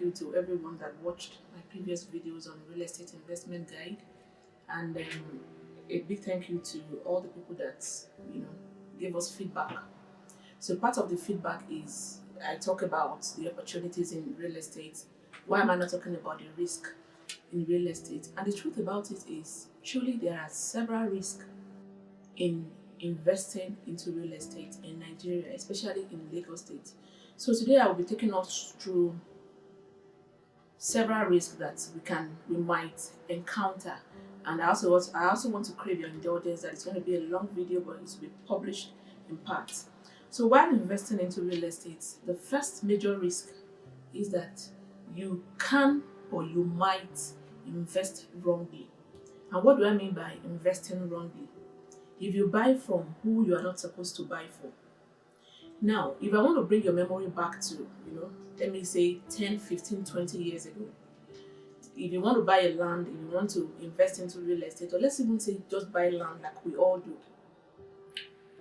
you to everyone that watched my previous videos on real estate investment guide, and a big thank you to all the people that gave us feedback. So part of the feedback is I talk about the opportunities in real estate. Why am I not talking about the risk in real estate? And the truth about it is, truly there are several risks in investing into real estate in Nigeria, especially in Lagos State. So today I will be taking us through several risks that we might encounter. And I also want to crave your indulgence that it's going to be a long video, but it will be published in parts. So while investing into real estate, the first major risk is that you can or you might invest wrongly. And what do I mean by investing wrongly? If you buy from who you are not supposed to buy for. Now, if I want to bring your memory back to, let me say 10, 15, 20 years ago, if you want to buy a land, if you want to invest into real estate, or let's even say just buy land like we all do,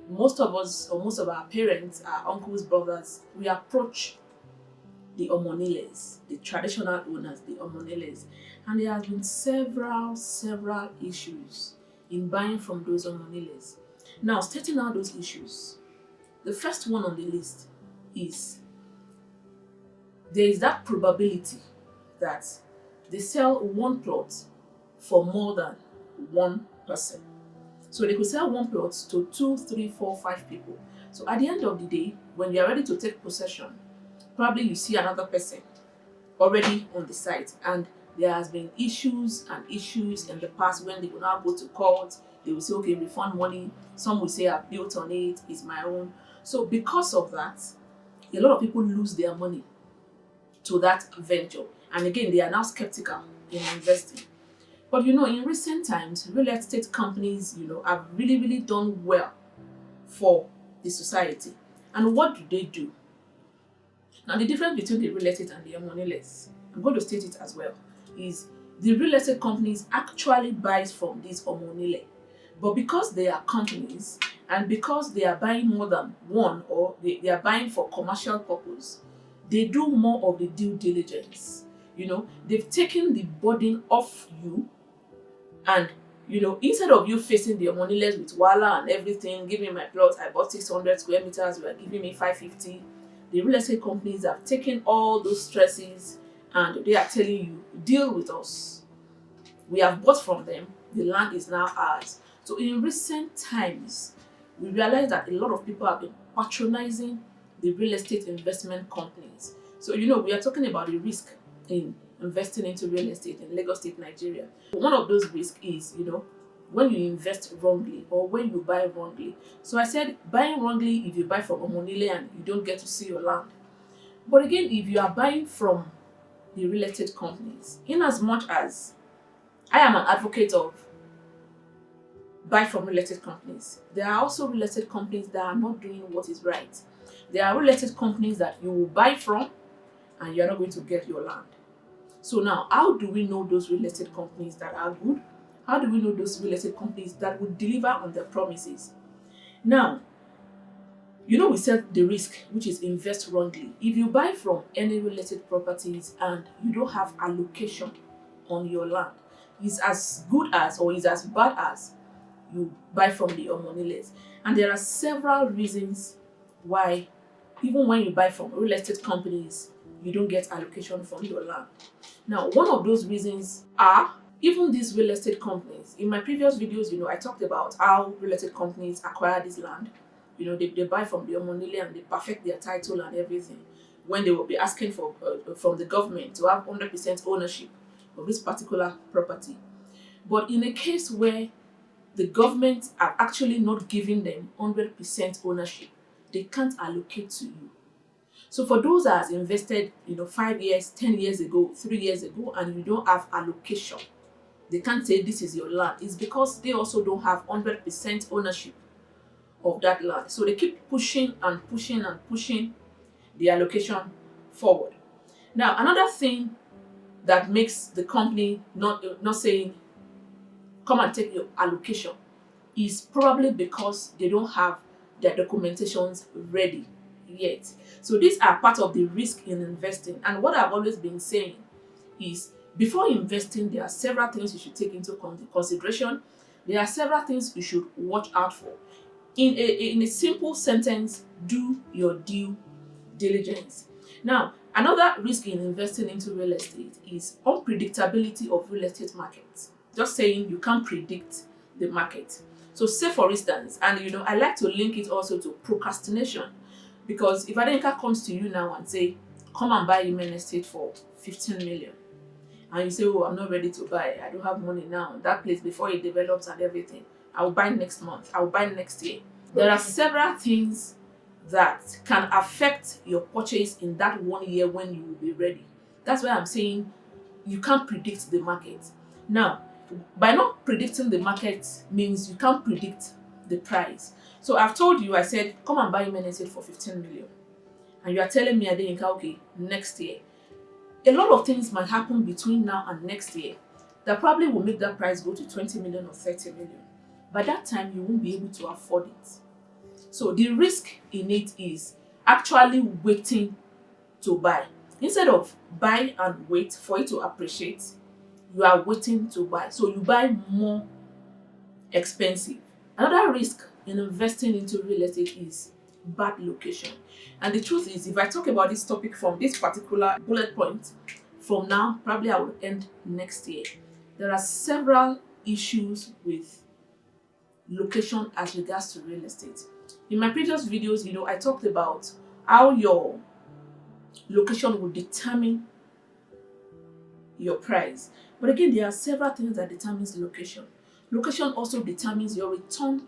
most of us, or most of our parents, our uncles, brothers, we approach the Omoniles, the traditional owners, the Omoniles, and there have been several issues in buying from those Omoniles. Now, stating out those issues, the first one on the list is there is that probability that they sell one plot for more than one person. So they could sell one plot to 2, 3, 4, 5 people. So at the end of the day, when you are ready to take possession, probably you see another person already on the site, and there has been issues in the past when they will now go to court. They will say, okay, refund money. Some will say, I built on it, it's my own. So because of that, a lot of people lose their money to that venture. And again, they are now skeptical in investing. But in recent times, real estate companies, have really done well for the society. And what do? Now, the difference between the real estate and the Omoniles, I'm going to state it as well, is the real estate companies actually buy from these Omonile. But because they are companies, and because they are buying more than one, or they are buying for commercial purpose, they do more of the due diligence. They've taken the burden off you, and instead of you facing the Omoniles with Wala and everything, give me my plot, I bought 600 square meters, you are giving me 550. The real estate companies have taken all those stresses and they are telling you, deal with us. We have bought from them, the land is now ours. So in recent times, we realize that a lot of people have been patronizing the real estate investment companies. So we are talking about the risk in investing into real estate in Lagos State, Nigeria. One of those risks is, when you invest wrongly or when you buy wrongly. So I said buying wrongly if you buy from Omonile and you don't get to see your land. But again, if you are buying from the real estate companies, in as much as I am an advocate of buy from real estate companies, there are also real estate companies that are not doing what is right. There are real estate companies that you will buy from and you're not going to get your land. So now, how do we know those real estate companies that are good? How do we know those real estate companies that will deliver on their promises? Now, we said the risk, which is invest wrongly. If you buy from any real estate properties and you don't have allocation on your land, it's as good as or is as bad as you buy from the Omoniles. And there are several reasons why, even when you buy from real estate companies, you don't get allocation from your land. Now, one of those reasons are even these real estate companies. In my previous videos, I talked about how real estate companies acquire this land. They buy from the Omonile and they perfect their title and everything. When they will be asking for from the government to have 100% ownership of this particular property. But in a case where the government are actually not giving them 100% ownership, they can't allocate to you. So for those that has invested, 5 years, 10 years ago, 3 years ago, and you don't have allocation, they can't say this is your land. It's because they also don't have 100% ownership of that land. So they keep pushing and pushing and pushing the allocation forward. Now, another thing that makes the company not saying, come and take your allocation, is probably because they don't have their documentations ready. yet. So these are part of the risk in investing. And what I've always been saying is, before investing, there are several things you should take into consideration. There are several things you should watch out for. In a simple sentence, do your due diligence. Now, another risk in investing into real estate is unpredictability of real estate markets. Just saying, you can't predict the market. So say for instance, and I like to link it also to procrastination, because if Adeyinka comes to you now and say, come and buy a real estate for 15 million, and you say, oh, I'm not ready to buy, I don't have money now, that place before it develops and everything, I will buy next month, I will buy next year. There are several things that can affect your purchase in that 1 year when you will be ready. That's why I'm saying you can't predict the market. Now, by not predicting the market means you can't predict the price. So I've told you, I said, come and buy real estate for 15 million. And you are telling me, Adeyinka, okay, next year. A lot of things might happen between now and next year that probably will make that price go to 20 million or 30 million. By that time, you won't be able to afford it. So the risk in it is actually waiting to buy. Instead of buy and wait for it to appreciate, you are waiting to buy. So you buy more expensive. Another risk in investing into real estate is bad location. And the truth is, if I talk about this topic from this particular bullet point, from now, probably I will end next year. There are several issues with location as regards to real estate. In my previous videos, I talked about how your location will determine your price. But again, there are several things that determines location. Location also determines your return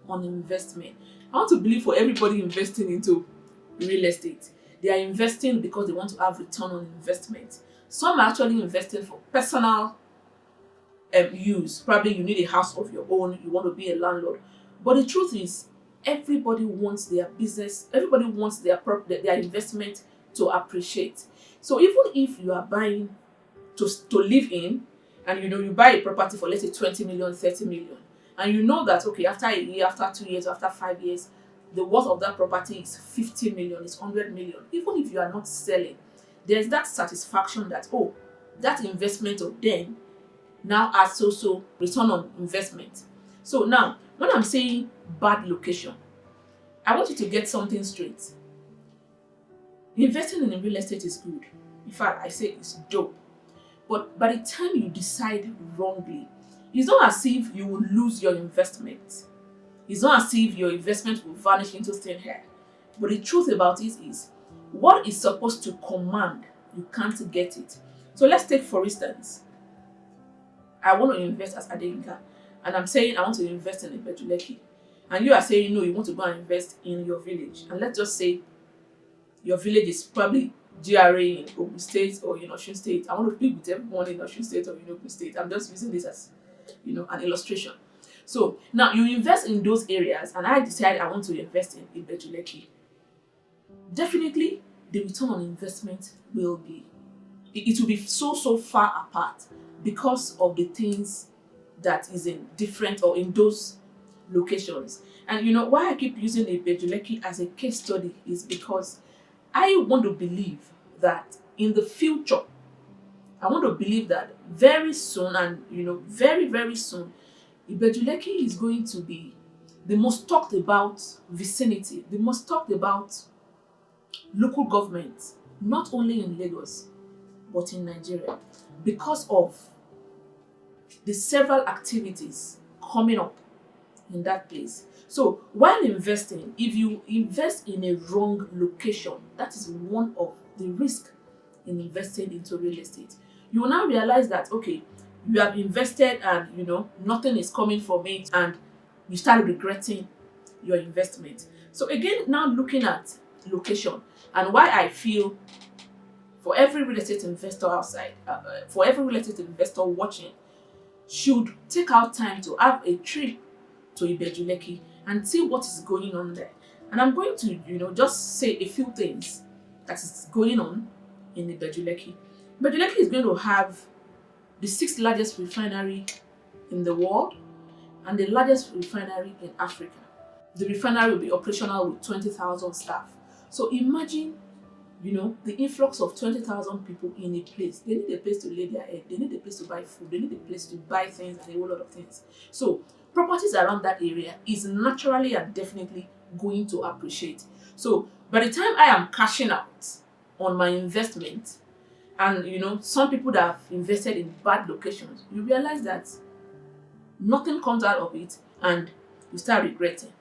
on investment. I want to believe for everybody investing into real estate, they are investing because they want to have return on investment. Some are actually investing for personal use. Probably you need a house of your own, you want to be a landlord. But the truth is, everybody wants their business, everybody wants their investment to appreciate. So even if you are buying to live in, and you buy a property for, let's say, 20 million, 30 million, and you know that, okay, after a year, after 2 years, after 5 years, the worth of that property is 50 million, is 100 million. Even if you are not selling, there's that satisfaction that, oh, that investment of then now has also return on investment. So now, when I'm saying bad location, I want you to get something straight. Investing in real estate is good. In fact, I say it's dope. But by the time you decide wrongly, it's not as if you will lose your investment. It's not as if your investment will vanish into thin air. But the truth about it is, what is supposed to command, you can't get it. So let's take, for instance, I want to invest as Adeyinka, and I'm saying I want to invest in a Ibejuleki. And you are saying, no, you want to go and invest in your village. And let's just say your village is probably GRA in Ogun State or in Osun State. I want to pick with everyone in Osun State or in Ogun State. I'm just using this as, an illustration. So now you invest in those areas, and I decide I want to invest in Ibejuleki. Definitely, the return on investment will be, it will be so far apart because of the things that is in different or in those locations. And why I keep using Ibejuleki as a case study is because I want to believe that in the future, I want to believe that very soon, and very, very soon, Ibejuleki is going to be the most talked about vicinity, the most talked about local government, not only in Lagos, but in Nigeria, because of the several activities coming up in that place. So while investing, if you invest in a wrong location, that is one of the risks in investing into real estate. You will now realize that, okay, you have invested and nothing is coming from it, and you start regretting your investment. So again, now looking at location, and why I feel for every real estate investor outside, for every real estate investor watching, should take out time to have a trip to Ibejuleki and see what is going on there. And I'm going to, just say a few things that is going on in Ibejuleki. Ibejuleki is going to have the 6th largest refinery in the world and the largest refinery in Africa. The refinery will be operational with 20,000 staff. So imagine, the influx of 20,000 people in a place. They need a place to lay their head. They need a place to buy food. They need a place to buy things and a whole lot of things. So properties around that area is naturally and definitely going to appreciate. So by the time I am cashing out on my investment, and some people that have invested in bad locations, you realize that nothing comes out of it and you start regretting.